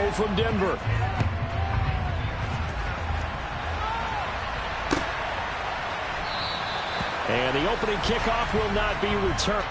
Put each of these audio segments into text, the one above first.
go from Denver. And the opening kickoff will not be returned.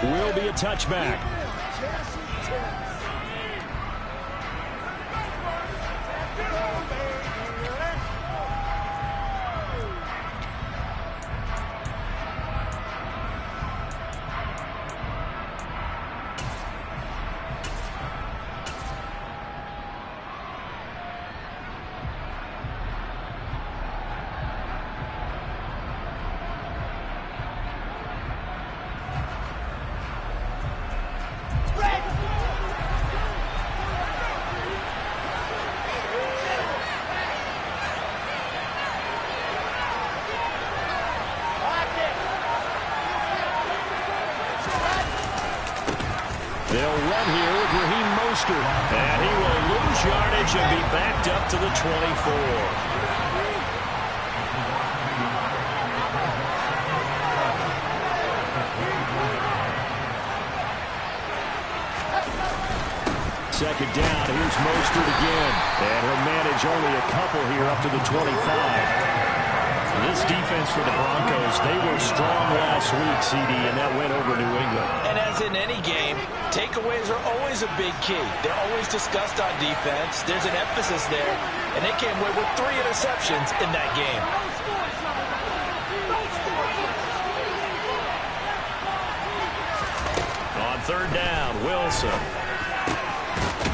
Will be a touchback. They'll run here with Raheem Mostert. And he will lose yardage and be backed up to the 24. Second down, here's Mostert again. And he'll manage only a couple here up to the 25. This defense for the Broncos, they were strong last week, CD, and that went over New England. And as in any game, takeaways are always a big key. They're always discussed on defense. There's an emphasis there, and they came away with 3 interceptions in that game. On third down, Wilson.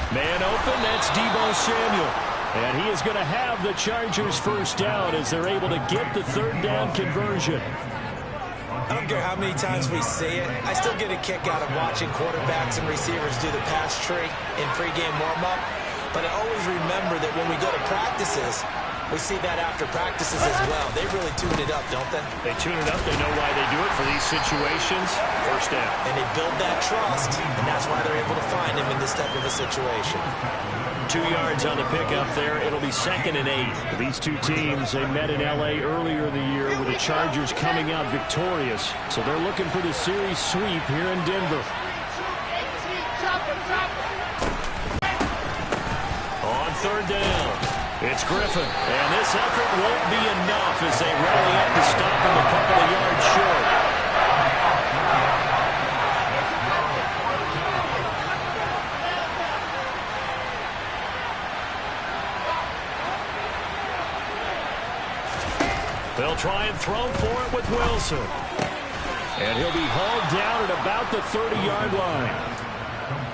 Man open, that's Deebo Samuel. And he is going to have the Chargers first down as they're able to get the third down conversion. I don't care how many times we see it. I still get a kick out of watching quarterbacks and receivers do the pass tree in pregame warm-up. But I always remember that when we go to practices, we see that after practices as well. They really tune it up, don't they? They tune it up. They know why they do it for these situations. First down. And they build that trust, and that's why they're able to find him in this type of a situation. 2 yards on the pickup there. It'll be 2nd and 8. These two teams, they met in L.A. earlier in the year with the Chargers coming out victorious. So they're looking for the series sweep here in Denver. On third down, it's Griffin. And this effort won't be enough as they rally up to stop him a couple of yards short. They'll try and throw for it with Wilson. And he'll be hauled down at about the 30-yard line.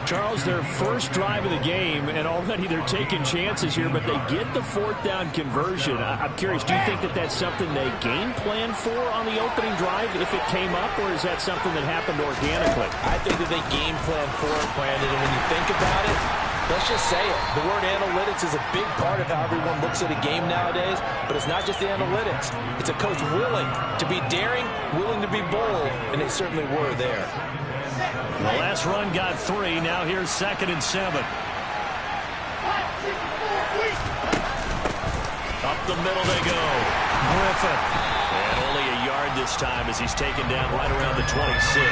Charles, their first drive of the game, and already they're taking chances here, but they get the fourth down conversion. I'm curious, do you think that that's something they game plan for on the opening drive if it came up, or is that something that happened organically? I think that they game plan for it, Brandon, and when you think about it, Let's just say it. The word analytics is a big part of how everyone looks at a game nowadays, but it's not just the analytics. It's a coach willing to be daring, willing to be bold, and they certainly were there. The last run got 3. Now here's 2nd and 7. Up the middle they go. Griffin. And only a yard this time as he's taken down right around the 26.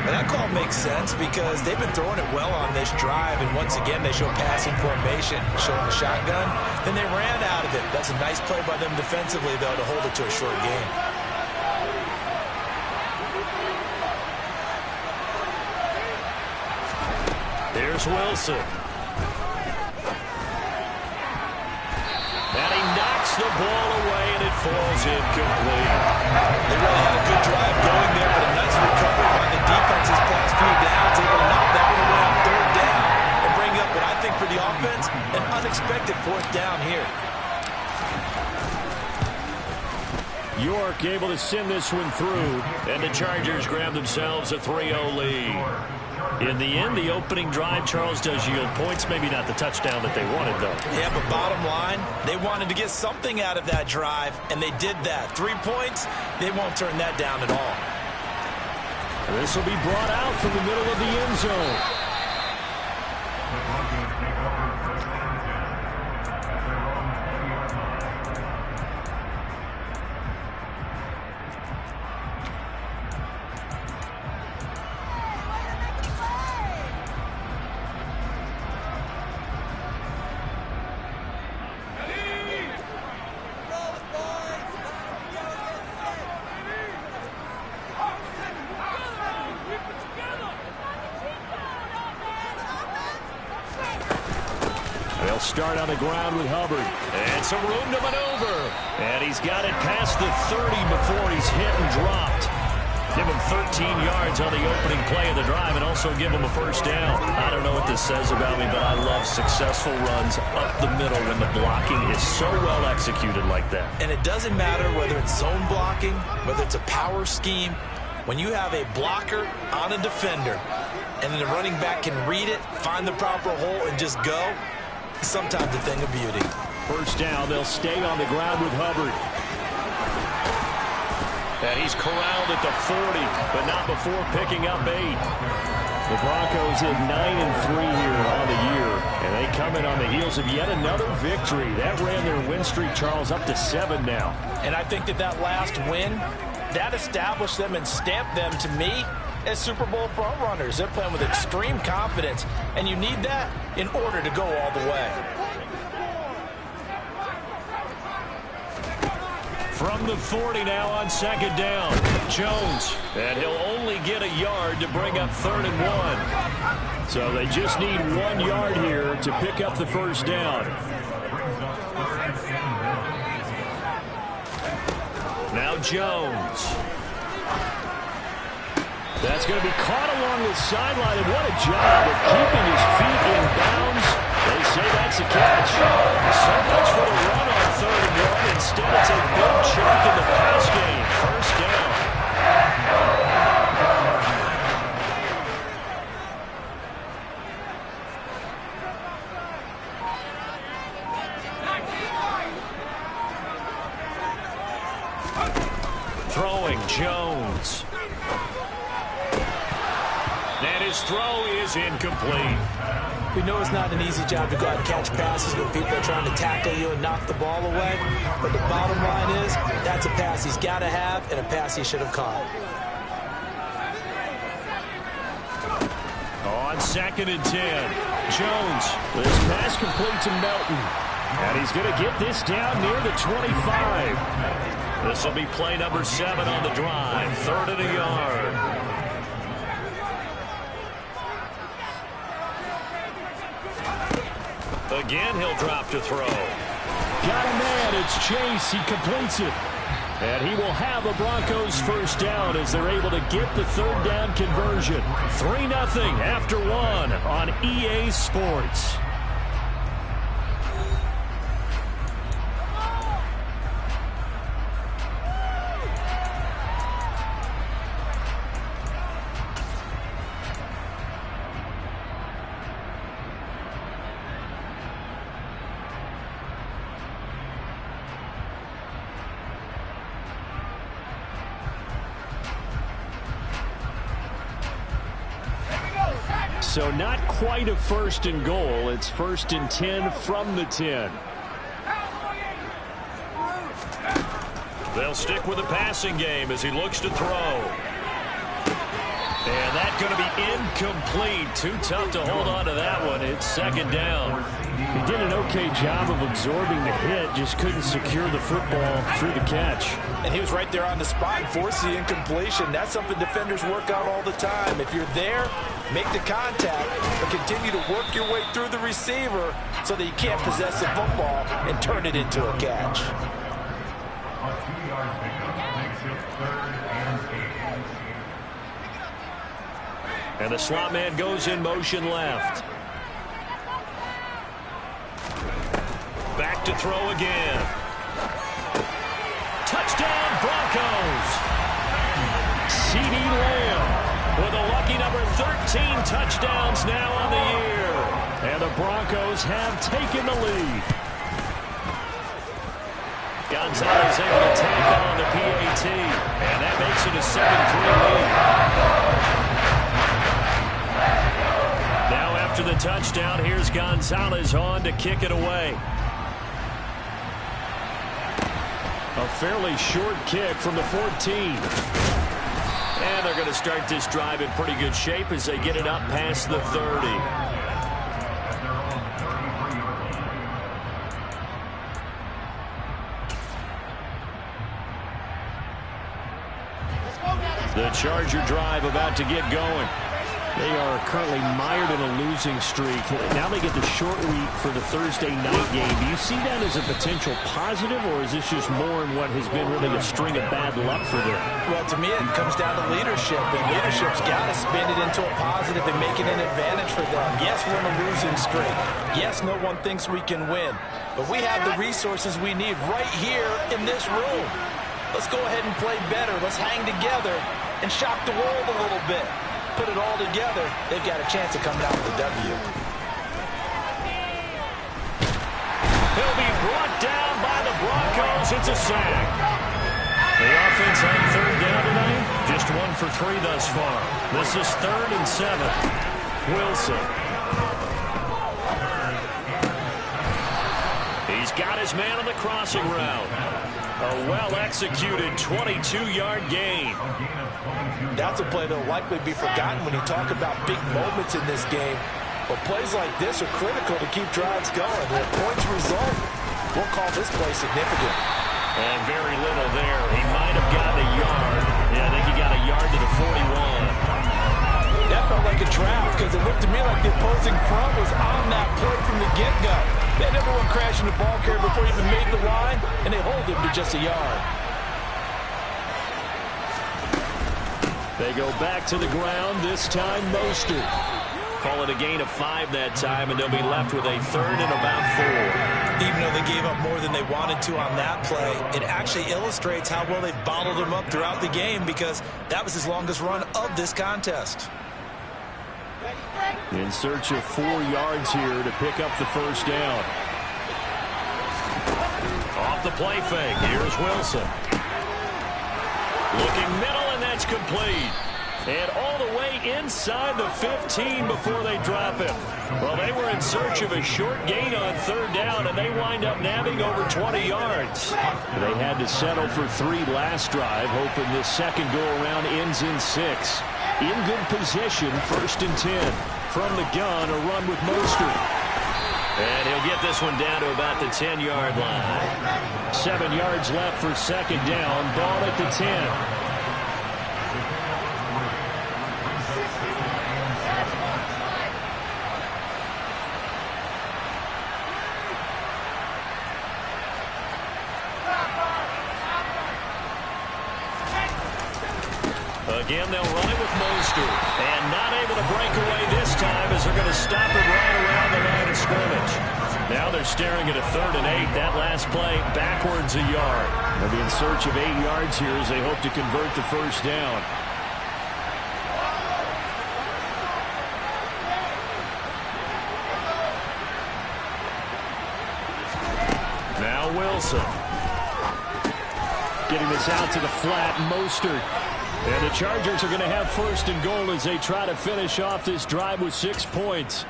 And that call makes sense because they've been throwing it well on this drive, and once again they show passing formation, showing the shotgun. Then they ran out of it. That's a nice play by them defensively, though, to hold it to a short game. There's Wilson. And he knocks the ball away, and it falls incomplete. They really had a good drive going there, but a nice recovery by the defense this past few downs, able to knock that one away on 3rd down and bring up what I think for the offense, an unexpected 4th down here. York able to send this one through, and the Chargers grab themselves a 3-0 lead. In the end, the opening drive, Charles, does yield points. Maybe not the touchdown that they wanted, though. Yeah, but bottom line, they wanted to get something out of that drive, and they did that. 3 points, they won't turn that down at all. And this will be brought out from the middle of the end zone. Start on the ground with Hubbard. And some room to maneuver. And he's got it past the 30 before he's hit and dropped. Give him 13 yards on the opening play of the drive and also give him a 1st down. I don't know what this says about me, but I love successful runs up the middle when the blocking is so well executed like that. And it doesn't matter whether it's zone blocking, whether it's a power scheme. When you have a blocker on a defender and then the running back can read it, find the proper hole, and just go, sometimes a thing of beauty. 1st down, they'll stay on the ground with Hubbard. And he's corralled at the 40, but not before picking up 8. The Broncos at 9-3 here on the year, and they come in on the heels of yet another victory. That ran their win streak, Charles, up to 7 now. And I think that last win, that established them and stamped them, to me, as Super Bowl frontrunners. They're playing with extreme confidence, and you need that in order to go all the way. From the 40 now on 2nd down, Jones. And he'll only get a yard to bring up 3rd and 1. So they just need 1 yard here to pick up the 1st down. Now Jones. That's going to be caught along the sideline, and what a job of keeping his feet in bounds. They say that's a catch. So much for the run on 3rd and 1. Instead, it's a big chunk in the pass game. 1st down. Throwing Jones. And his throw is incomplete. We know it's not an easy job to go out and catch passes when people are trying to tackle you and knock the ball away. But the bottom line is, that's a pass he's got to have and a pass he should have caught. On 2nd and 10, Jones. This pass complete to Melton. And he's going to get this down near the 25. This will be play number 7 on the drive. 3rd and a yard. Again, he'll drop to throw. Got a man. It's Chase. He completes it. And he will have the Broncos 1st down as they're able to get the 3rd down conversion. 3-0 after 1 on EA Sports. So not quite a 1st and goal. It's 1st and 10 from the 10. They'll stick with the passing game as he looks to throw. And that's going to be incomplete. Too tough to hold on to that one. It's 2nd down. He did an okay job of absorbing the hit, just couldn't secure the football through the catch. And he was right there on the spot and forced the incompletion. That's something defenders work on all the time. If you're there, make the contact, but continue to work your way through the receiver so that you can't possess the football and turn it into a catch. And the slot man goes in motion left. Back to throw again. Touchdown Broncos. CeeDee Lamb with a lucky number 13 touchdowns now on the year. And the Broncos have taken the lead. Gonzalez able to take on the PAT. And that makes it a 7-3 lead. Now after the touchdown, here's Gonzalez on to kick it away. A fairly short kick from the 14. And they're going to start this drive in pretty good shape as they get it up past the 30. The Charger drive about to get going. They are currently mired in a losing streak. Now they get the short week for the Thursday night game. Do you see that as a potential positive, or is this just more in what has been really a string of bad luck for them? Well, to me, it comes down to leadership, and leadership's got to spin it into a positive and make it an advantage for them. Yes, we're in a losing streak. Yes, no one thinks we can win, but we have the resources we need right here in this room. Let's go ahead and play better. Let's hang together and shock the world a little bit. Put it all together, they've got a chance of coming out with a W. He'll be brought down by the Broncos. It's a sack. The offense on 3rd down tonight, just 1 for 3 thus far. This is 3rd and 7. Wilson. He's got his man on the crossing route. A well-executed 22-yard gain. That's a play that will likely be forgotten when you talk about big moments in this game. But plays like this are critical to keep drives going. If points result, we'll call this play significant. And very little there. He might have gotten a yard. Yeah, I think he got a yard to the 41. That felt like a trap because it looked to me like the opposing front was on that play from the get-go. They never went crashing the ball carrier before he even made the line, and they hold him to just a yard. They go back to the ground, this time Mostert. Call it a gain of 5 that time, and they'll be left with a 3rd and about 4. Even though they gave up more than they wanted to on that play, it actually illustrates how well they bottled him up throughout the game because that was his longest run of this contest. In search of 4 yards here to pick up the 1st down. Off the play fake, here's Wilson. Looking middle, and that's complete. And all the way inside the 15 before they drop it. Well, they were in search of a short gain on 3rd down, and they wind up nabbing over 20 yards. They had to settle for 3 last drive, hoping this second go-around ends in 6. In good position, 1st and 10. From the gun, a run with Mostert. And he'll get this one down to about the 10-yard line. 7 yards left for 2nd down. Ball at the 10. Again, they'll run it with Mostert. And not able to break away this time as they're going to stop it right around the line of scrimmage. Now they're staring at a 3rd and 8. That last play backwards a yard. They'll be in search of 8 yards here as they hope to convert the 1st down. Now Wilson. Getting this out to the flat, Mostert. And the Chargers are going to have first and goal as they try to finish off this drive with 6 points.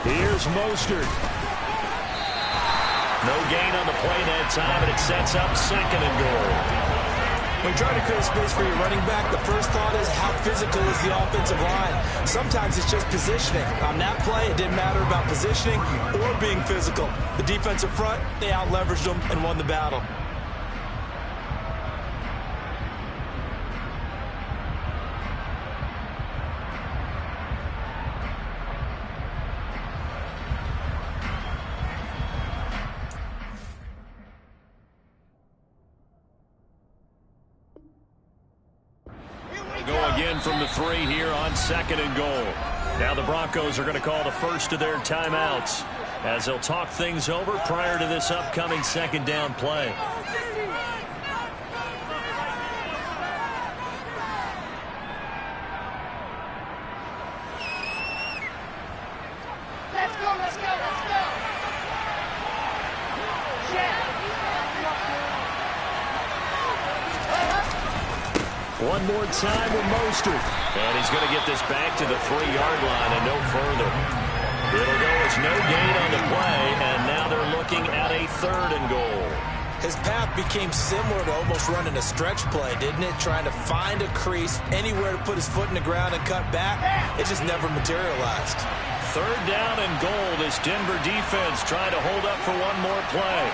Here's Mostert. No gain on the play that time, and it sets up second and goal. When trying to create space for your running back, the first thought is how physical is the offensive line. Sometimes it's just positioning. On that play, it didn't matter about positioning or being physical. The defensive front, they out-leveraged them and won the battle. Go again from the 3 here on second and goal. Now the Broncos are going to call the first of their timeouts as they'll talk things over prior to this upcoming second down play. Let's go, let's go, let's go. One more time with Mostert. And he's going to get this back to the 3-yard line and no further. It'll go as no gain on the play, and now they're looking at a third and goal. His path became similar to almost running a stretch play, didn't it? Trying to find a crease, anywhere to put his foot in the ground and cut back. It just never materialized. Third down and goal. This Denver defense trying to hold up for one more play.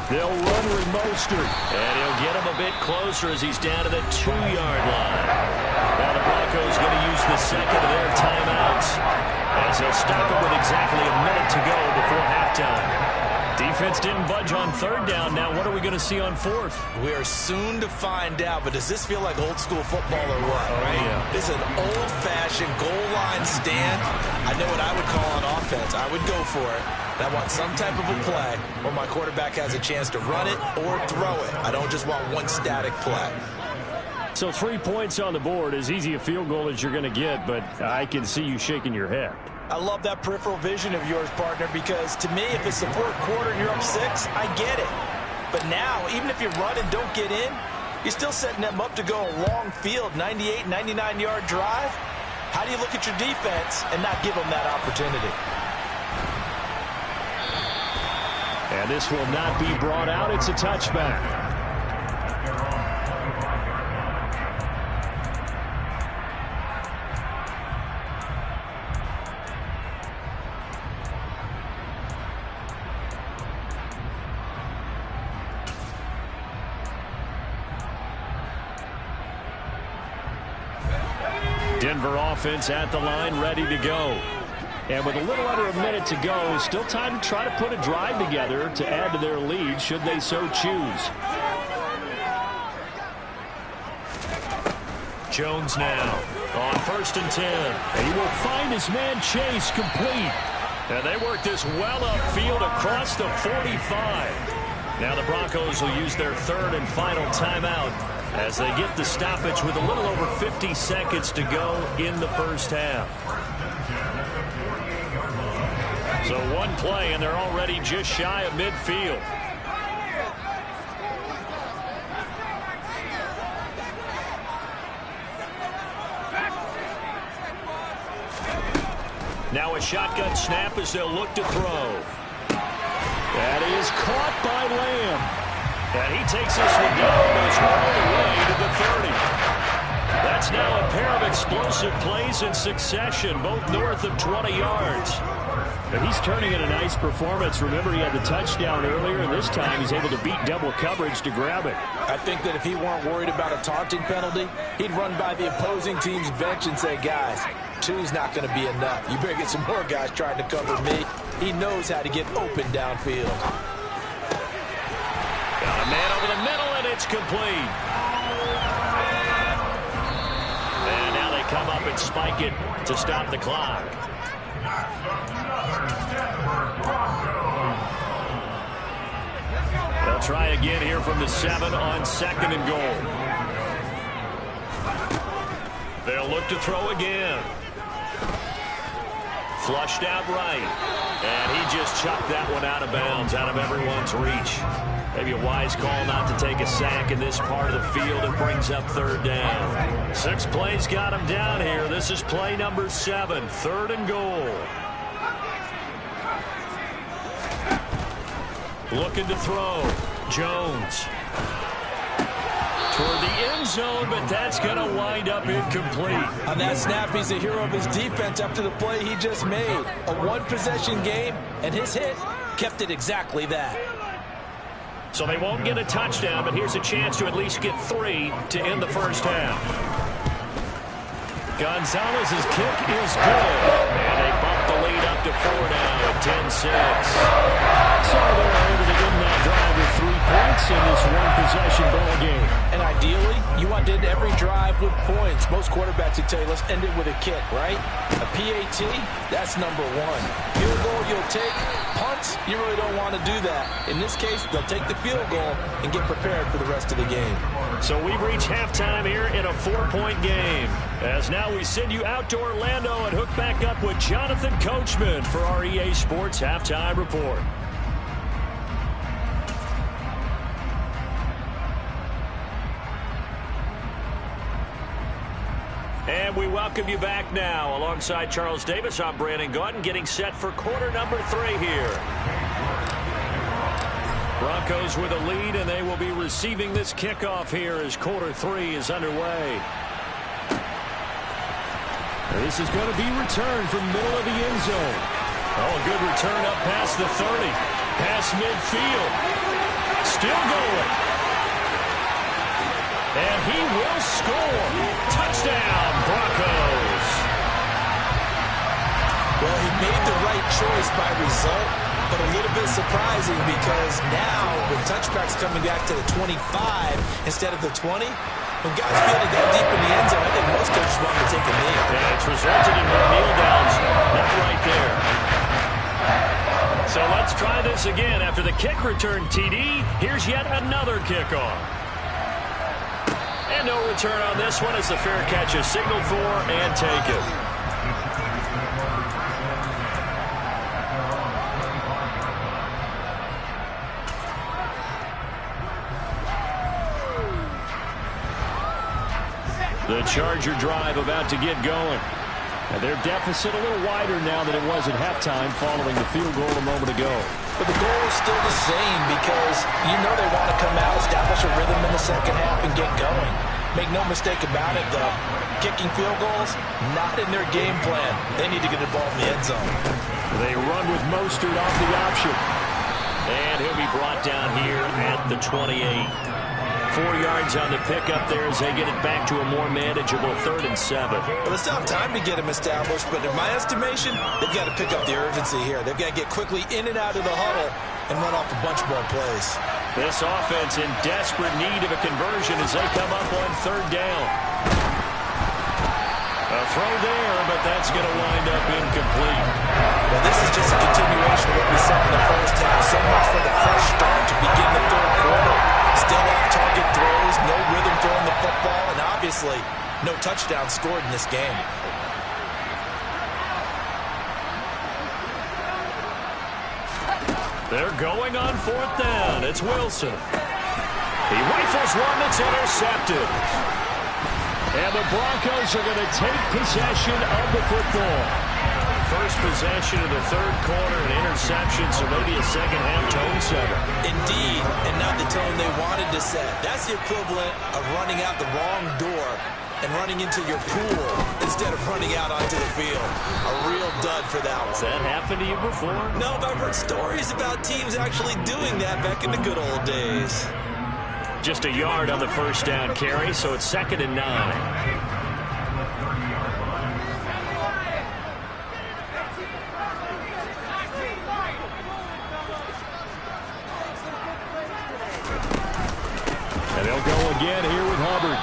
They'll run with Mostert. And he'll get him a bit closer as he's down to the 2-yard line. Now the Broncos going to use the second of their timeouts as they'll stop it with exactly a minute to go before halftime. Defense didn't budge on third down. Now what are we going to see on fourth? We are soon to find out, but does this feel like old school football or what, right? Yeah. This is an old-fashioned goal line stand. I know what I would call on offense. I would go for it. I want some type of a play where my quarterback has a chance to run it or throw it. I don't just want one static play. So 3 points on the board, as easy a field goal as you're going to get, but I can see you shaking your head. I love that peripheral vision of yours, partner, because to me, if it's the fourth quarter and you're up 6, I get it. But now, even if you run and don't get in, you're still setting them up to go a long field, 98, 99-yard drive. How do you look at your defense and not give them that opportunity? And this will not be brought out. It's a touchback. Denver offense at the line, ready to go. And with a little under a minute to go, still time to try to put a drive together to add to their lead should they so choose. Jones now on 1st and 10. And he will find his man Chase complete. And they work this well upfield across the 45. Now the Broncos will use their third and final timeout as they get the stoppage with a little over 50 seconds to go in the first half. So one play, and they're already just shy of midfield. Now a shotgun snap as they'll look to throw. That is caught by Lamb. And he takes this one down almost all the way to the 30. That's now a pair of explosive plays in succession, both north of 20 yards. And he's turning in a nice performance. Remember, he had the touchdown earlier, and this time he's able to beat double coverage to grab it. I think that if he weren't worried about a taunting penalty, he'd run by the opposing team's bench and say, guys, two's not going to be enough. You better get some more guys trying to cover me. He knows how to get open downfield. Got a man over the middle, and it's complete. And now they come up and spike it to stop the clock. They'll try again here from the 7 on 2nd and goal. They'll look to throw again. Flushed out right. And he just chucked that one out of bounds, out of everyone's reach. Maybe a wise call not to take a sack in this part of the field. It brings up 3rd down. 6 plays got him down here. This is play number 7, 3rd and goal. Looking to throw. Jones. Toward the end zone, but that's going to wind up incomplete. On that snap, he's a hero of his defense after the play he just made. A one-possession game, and his hit kept it exactly that. So they won't get a touchdown, but here's a chance to at least get 3 to end the first half. Gonzalez's kick is good. And they bump the lead up to 4 now at 10-6. So they're able to end that drive with 3 points in this one-possession ball game. And ideally, you want to end every drive with points. Most quarterbacks would tell you, let's end it with a kick, right? A PAT, that's number 1. Field goal you'll take. Punts, you really don't want to do that. In this case, they'll take the field goal and get prepared for the rest of the game. So we've reached halftime here in a 4-point game. As now we send you out to Orlando and hook back up with Jonathan Coachman for our EA Sports Halftime Report. And we welcome you back now. Alongside Charles Davis, I'm Brandon Gaudin, getting set for quarter number 3 here. Broncos with a lead, and they will be receiving this kickoff here as quarter 3 is underway. This is going to be returned from middle of the end zone. Oh, a good return up past the 30. Past midfield. Still going. And he will score. Touchdown, Broncos. Well, he made the right choice by result, but a little bit surprising because now with touchbacks coming back to the 25 instead of the 20, when guys feel to go deep in the end zone, I think most coaches want to take a knee. Yeah, it's resulted in more kneel downs. Not right there. So let's try this again. After the kick return TD, here's yet another kickoff. And no return on this one as the fair catch is signaled for and taken. The Charger drive about to get going. And their deficit a little wider now than it was at halftime following the field goal a moment ago. But the goal is still the same because you know they want to come out, establish a rhythm in the second half, and get going. Make no mistake about it, though. Kicking field goals, not in their game plan. They need to get the ball in the end zone. They run with Mostert off the option. And he'll be brought down here at the 28. 4 yards on the pickup there as they get it back to a more manageable 3rd and 7. Well, they still have time to get him established, but in my estimation, they've got to pick up the urgency here. They've got to get quickly in and out of the huddle and run off a bunch more plays. This offense in desperate need of a conversion as they come up on 3rd down. A throw there, but that's going to wind up incomplete. Well, this is just a continuation of what we saw in the first half. So much for the fresh start to begin the 3rd quarter. Still off-target throws, no rhythm throwing the football, and obviously no touchdown scored in this game. They're going on 4th down. It's Wilson. He rifles one that's intercepted. And the Broncos are going to take possession of the football. First possession of the 3rd quarter, an interception, so maybe a second-half tone setter. Indeed, and not the tone they wanted to set. That's the equivalent of running out the wrong door and running into your pool instead of running out onto the field. A real dud for that one. Has that happened to you before? No, but I've heard stories about teams actually doing that back in the good old days. Just a yard on the first down carry, so it's 2nd and 9. And they'll go again here with Hubbard.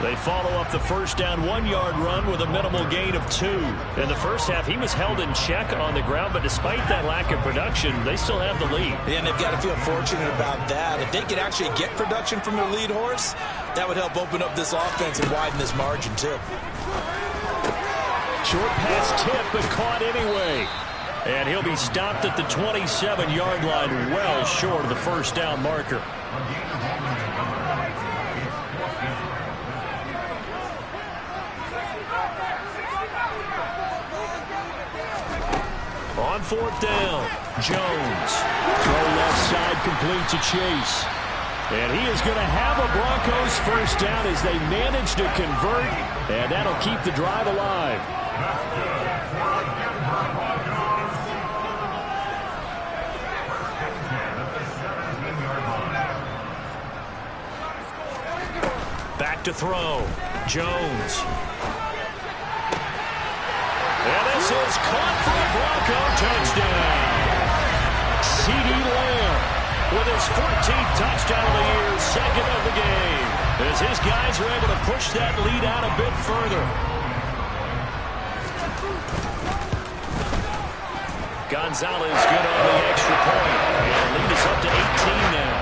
They follow up the first down 1-yard run with a minimal gain of 2. In the first half, he was held in check on the ground, but despite that lack of production, they still have the lead. And they've got to feel fortunate about that. If they could actually get production from their lead horse, that would help open up this offense and widen this margin too. Short pass tip, but caught anyway. And he'll be stopped at the 27-yard line, well short of the first down marker. On 4th down, Jones. Throw left side, complete to Chase. And he is going to have a Broncos first down as they manage to convert, and that'll keep the drive alive. Back to throw, Jones. And this is caught for a Bronco touchdown. CeeDee Lamb with his 14th touchdown of the year, 2nd of the game, as his guys are able to push that lead out a bit further. Gonzalez good on the extra point, and lead is up to 18 now.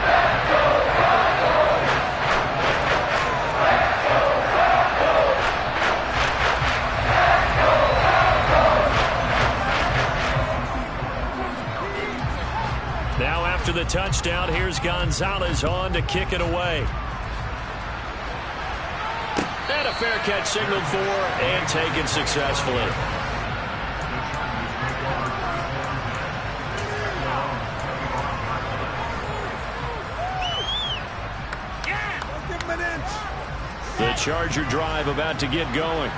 Now after the touchdown, here's Gonzalez on to kick it away. And a fair catch signaled for and taken successfully. The Charger drive about to get going.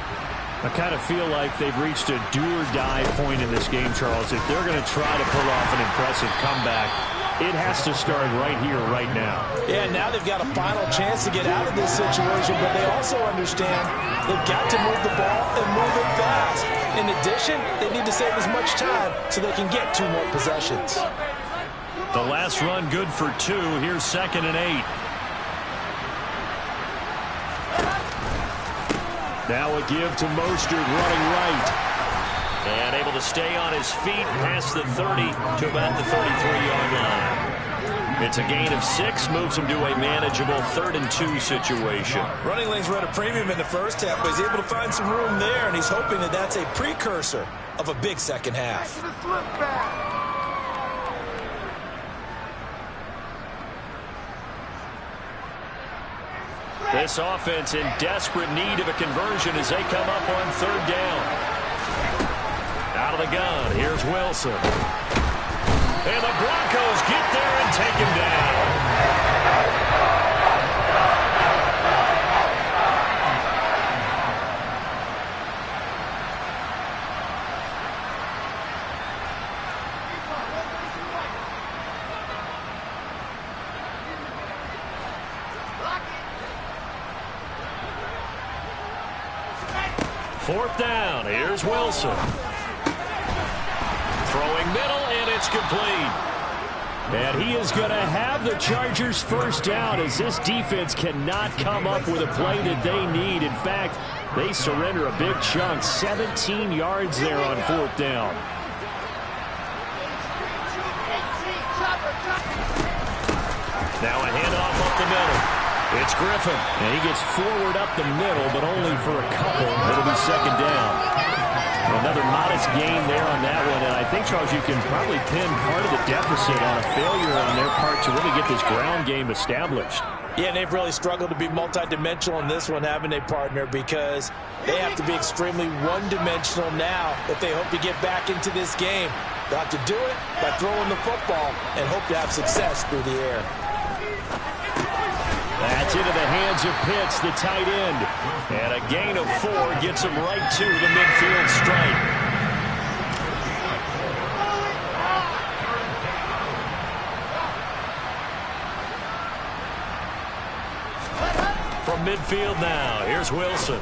I kind of feel like they've reached a do-or-die point in this game, Charles. If they're going to try to pull off an impressive comeback, it has to start right here, right now. Yeah, now they've got a final chance to get out of this situation, but they also understand they've got to move the ball and move it fast. In addition, they need to save as much time so they can get 2 more possessions. The last run good for 2. Here's 2nd and 8. Now a give to Mostert running right. And able to stay on his feet past the 30 to about the 33-yard line. It's a gain of 6, moves him to a manageable 3rd and 2 situation. Running lanes run a premium in the first half, but he's able to find some room there, and he's hoping that that's a precursor of a big second half. This offense in desperate need of a conversion as they come up on 3rd down. Out of the gun, here's Wilson. And the Broncos get there and take him down. Fourth down, here's Wilson. Throwing middle, and it's complete. And he is going to have the Chargers first down as this defense cannot come up with a play that they need. In fact, they surrender a big chunk, 17 yards there on 4th down. Now a handoff up the middle. It's Griffin. And he gets forward up the middle, but only for a couple. It'll be 2nd down. Another modest gain there on that one. And I think, Charles, you can probably pin part of the deficit on a failure on their part to really get this ground game established. Yeah, and they've really struggled to be multidimensional in this one, haven't they, partner? Because they have to be extremely one-dimensional now if they hope to get back into this game. They'll have to do it by throwing the football and hope to have success through the air. That's into the hands of Pitts, the tight end. And a gain of 4 gets him right to the midfield stripe. From midfield now, here's Wilson.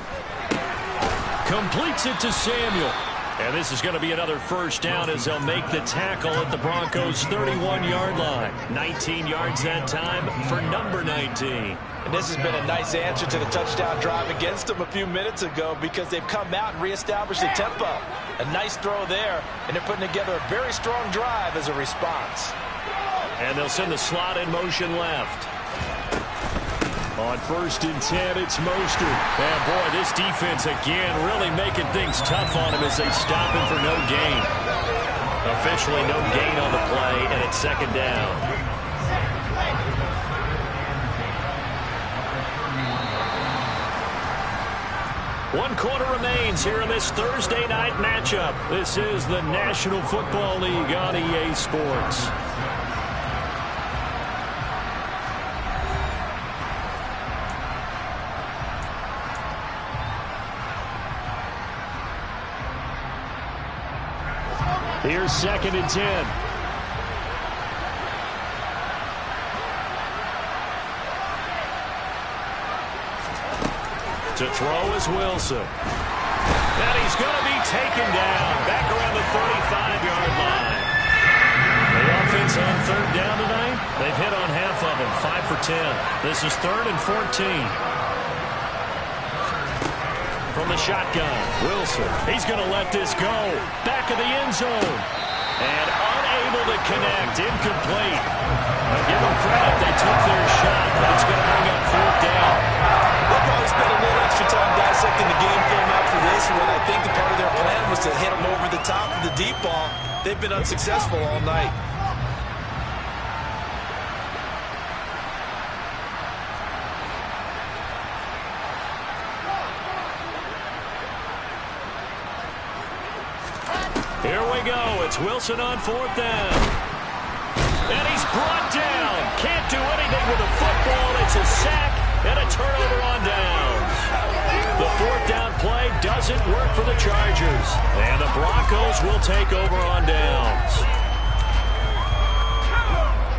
Completes it to Samuel. And this is going to be another first down as they'll make the tackle at the Broncos' 31-yard line. 19 yards that time for number 19. And this has been a nice answer to the touchdown drive against them a few minutes ago because they've come out and reestablished the tempo. A nice throw there, and they're putting together a very strong drive as a response. And they'll send the slot in motion left. On 1st and 10, it's Mostert. And boy, this defense again really making things tough on him as they stop him for no gain. Officially no gain on the play, and it's 2nd down. One quarter remains here in this Thursday night matchup. This is the National Football League on EA Sports. Here's 2nd and 10. To throw is Wilson. And he's going to be taken down back around the 35-yard line. The offense on 3rd down tonight, they've hit on half of them, 5 for 10. This is 3rd and 14. From the shotgun, Wilson. He's going to let this go. Back of the end zone. And unable to connect. Incomplete. I'll give them credit. They took their shot, but it's going to bring up 4th down. They'll probably spend a little extra time dissecting the game film after this one. I think the part of their plan was to hit them over the top of the deep ball. They've been unsuccessful all night. Here we go. It's Wilson on 4th down. And he's brought down. Can't do anything with the football. It's a sack and a turnover on downs. The 4th down play doesn't work for the Chargers. And the Broncos will take over on downs.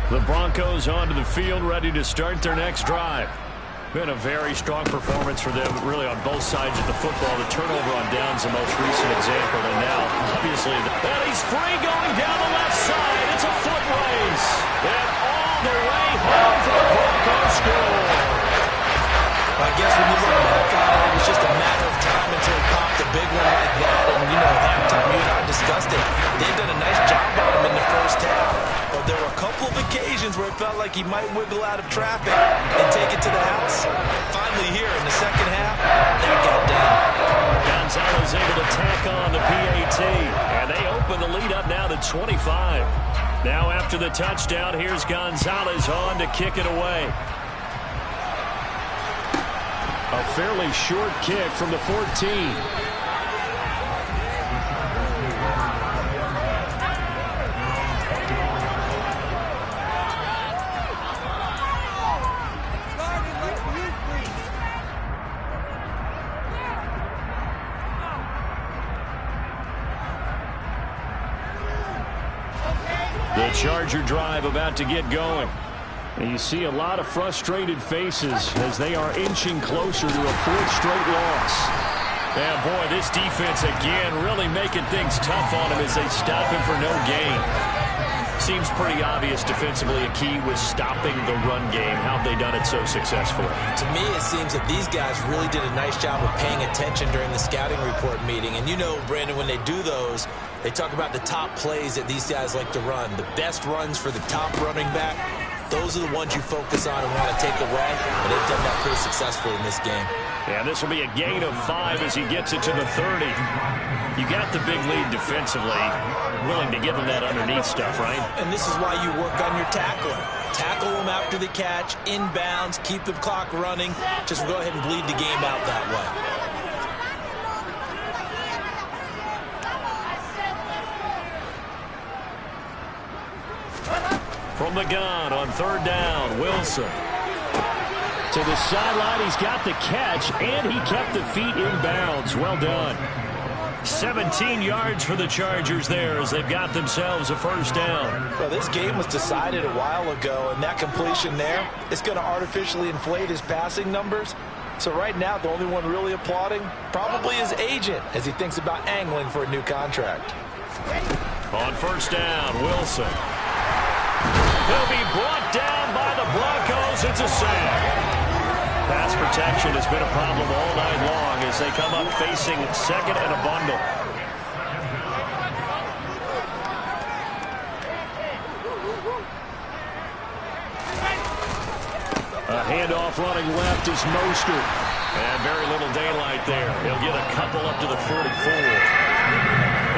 The Broncos onto the field, ready to start their next drive. Been a very strong performance for them, really, on both sides of the football. The turnover on downs, the most recent example. And now, obviously, and he's free going down the left side. It's a foot race. And all the way home for the Broncos score. I guess when you look back on it, it was just a matter of time until he popped a big one like that. And, you know, halftime, you and I discussed it. They've done a nice job on him in the first half. But there were a couple of occasions where it felt like he might wiggle out of traffic and take it to the house. Finally here in the second half, that got done. Gonzalez able to tack on the PAT. And they open the lead up now to 25. Now after the touchdown, here's Gonzalez on to kick it away. A fairly short kick from the 14. The Charger drive about to get going. And you see a lot of frustrated faces as they are inching closer to a 4th straight loss. And boy, this defense again really making things tough on him as they stop him for no gain. Seems pretty obvious defensively a key was stopping the run game. How have they done it so successfully? To me, it seems that these guys really did a nice job of paying attention during the scouting report meeting. And you know, Brandon, when they do those, they talk about the top plays that these guys like to run. The best runs for the top running back. Those are the ones you focus on and want to take away, and they've done that pretty successfully in this game. Yeah, this will be a gain of 5 as he gets it to the 30. You got the big lead defensively, willing to give him that underneath stuff, right? And this is why you work on your tackling. Tackle them after the catch, inbounds, keep the clock running. Just go ahead and bleed the game out that way. From the gun on 3rd down, Wilson. To the sideline, he's got the catch, and he kept the feet in bounds. Well done. 17 yards for the Chargers there as they've got themselves a first down. Well, this game was decided a while ago, and that completion there is going to artificially inflate his passing numbers. So right now, the only one really applauding probably his agent as he thinks about angling for a new contract. On first down, Wilson. He'll be brought down by the Broncos. It's a sack. Pass protection has been a problem all night long as they come up facing second and a bundle. A handoff running left is Mostert. And very little daylight there. He'll get a couple up to the 44.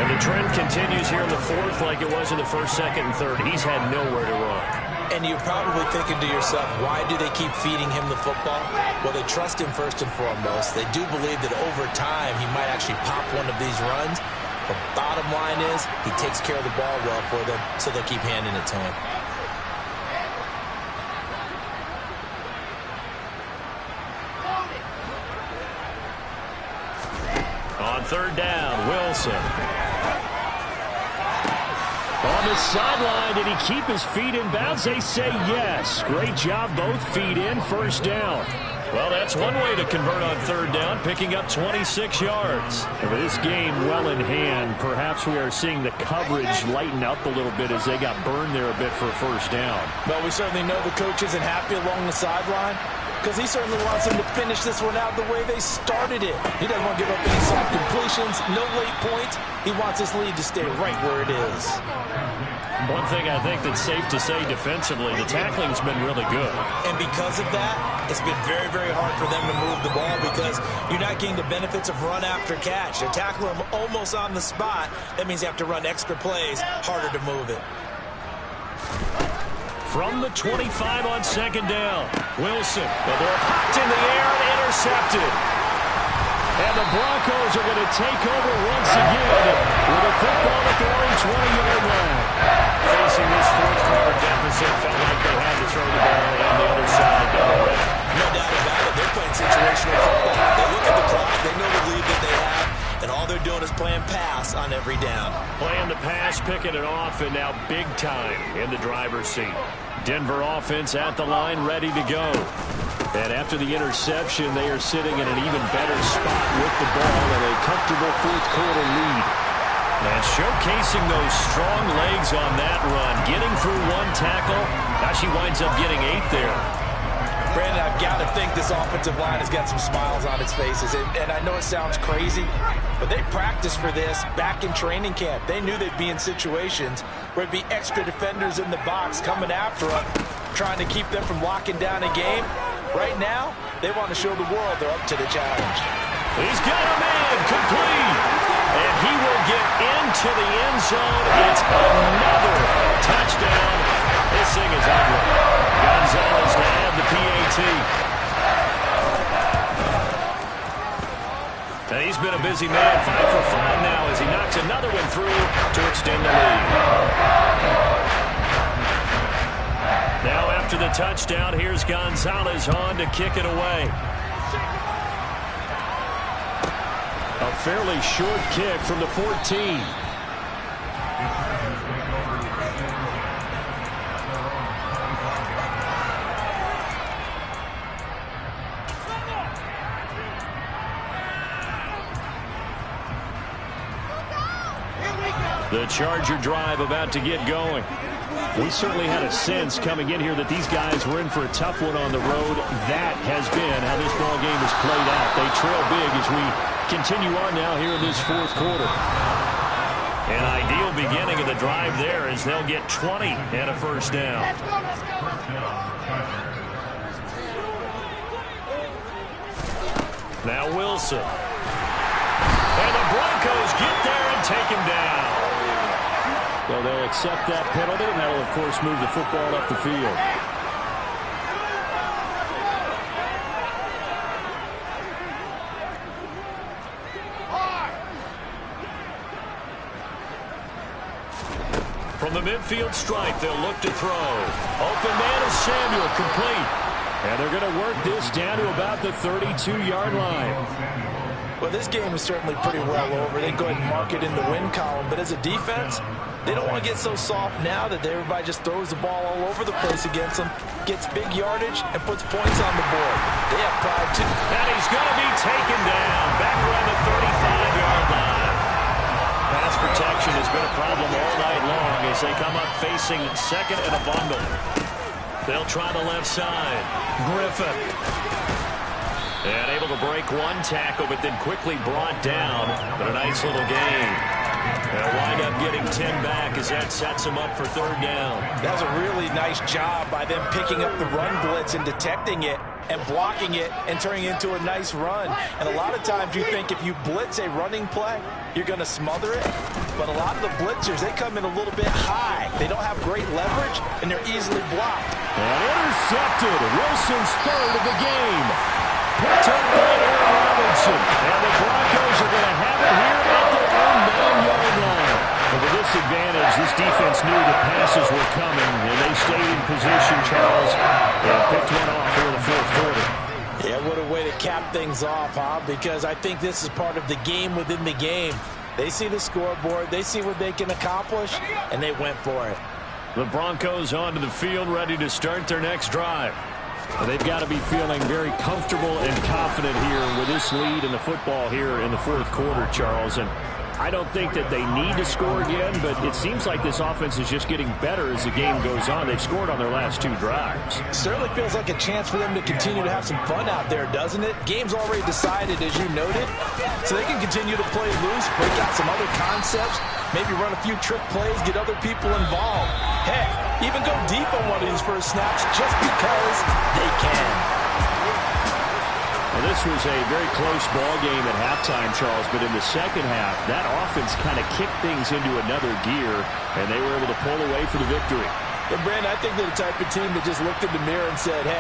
And the trend continues here in the fourth like it was in the first, second, and third. He's had nowhere to run. And you're probably thinking to yourself, why do they keep feeding him the football? Well, they trust him first and foremost. They do believe that over time he might actually pop one of these runs. The bottom line is he takes care of the ball well for them, so they'll keep handing it to him. On third down, Wilson. On the sideline, did he keep his feet in bounds? They say yes. Great job, both feet in, first down. Well, that's one way to convert on third down, picking up 26 yards. And with this game well in hand, perhaps we are seeing the coverage lighten up a little bit as they got burned there a bit for a first down. Well, we certainly know the coach isn't happy along the sideline because he certainly wants them to finish this one out the way they started it. He doesn't want to give up any soft completions, no late points. He wants his lead to stay right where it is. One thing I think that's safe to say defensively, the tackling's been really good. And because of that, it's been very, very hard for them to move the ball because you're not getting the benefits of run after catch. They tackle him almost on the spot. That means you have to run extra plays, harder to move it. From the 25 on second down, Wilson. The ball popped in the air and intercepted. And the Broncos are going to take over once again with a football at their own 20-yard line. Facing this fourth quarter deficit, felt like they had to throw the ball on the other side. No doubt about it. They're playing situational football. They look at the clock. They know the lead that they have. And all they're doing is playing pass on every down. Playing the pass, picking it off, and now big time in the driver's seat. Denver offense at the line, ready to go. And after the interception, they are sitting in an even better spot with the ball and a comfortable fourth quarter lead. And showcasing those strong legs on that run, getting through one tackle. Now she winds up getting 8 there. Brandon, I've got to think this offensive line has got some smiles on its faces. And I know it sounds crazy, but they practiced for this back in training camp. They knew they'd be in situations where it'd be extra defenders in the box coming after them, trying to keep them from locking down a game. Right now, they want to show the world they're up to the challenge. He's got a man complete. And he will get into the end zone. It's another touchdown. This thing is ugly. Gonzalez to add the PAT. And he's been a busy man, 5 for 5 now as he knocks another one through to extend the lead. Now after the touchdown, here's Gonzalez on to kick it away. A fairly short kick from the 14. The Charger drive about to get going. We certainly had a sense coming in here that these guys were in for a tough one on the road. That has been how this ball game has played out. They trail big as we continue on now here in this fourth quarter. An ideal beginning of the drive there as they'll get 20 and a first down. Now Wilson. And the Broncos get there and take him down. Well, they'll accept that penalty, and that will, of course, move the football up the field. From the midfield stripe, they'll look to throw. Open man is Samuel, complete. And they're going to work this down to about the 32-yard line. Well, this game is certainly pretty well over. They go ahead and mark it in the win column. But as a defense, they don't want to get so soft now that everybody just throws the ball all over the place against them, gets big yardage, and puts points on the board. They have pride, too. And he's going to be taken down back around the 35-yard line. Pass protection has been a problem all night long as they come up facing second and a bundle. They'll try the left side. Griffin. And able to break one tackle, but then quickly brought down. But a nice little gain. They'll wind up getting 10 back as that sets them up for third down. That was a really nice job by them picking up the run blitz and detecting it and blocking it and turning it into a nice run. And a lot of times you think if you blitz a running play, you're going to smother it. But a lot of the blitzers, they come in a little bit high. They don't have great leverage, and they're easily blocked. And intercepted. Wilson's third of the game. Picked up by Aaron Robinson. And the Broncos are going to have it here at their own 9-yard line. But with this advantage, this defense knew the passes were coming, and they stayed in position, Charles, and picked one off for the fourth quarter. Yeah, what a way to cap things off, huh? Because I think this is part of the game within the game. They see the scoreboard, they see what they can accomplish, and they went for it. The Broncos onto the field, ready to start their next drive. Well, they've got to be feeling very comfortable and confident here with this lead in the football here in the fourth quarter, Charles. And I don't think that they need to score again, but it seems like this offense is just getting better as the game goes on. They've scored on their last 2 drives. Certainly feels like a chance for them to continue to have some fun out there, doesn't it? Game's already decided, as you noted, so they can continue to play loose, break out some other concepts, maybe run a few trick plays, get other people involved. Heck, even go deep on one of these first snaps just because they can. Well, this was a very close ball game at halftime, Charles, but in the second half, that offense kind of kicked things into another gear, and they were able to pull away for the victory. And, Brandon, I think they're the type of team that just looked in the mirror and said, hey,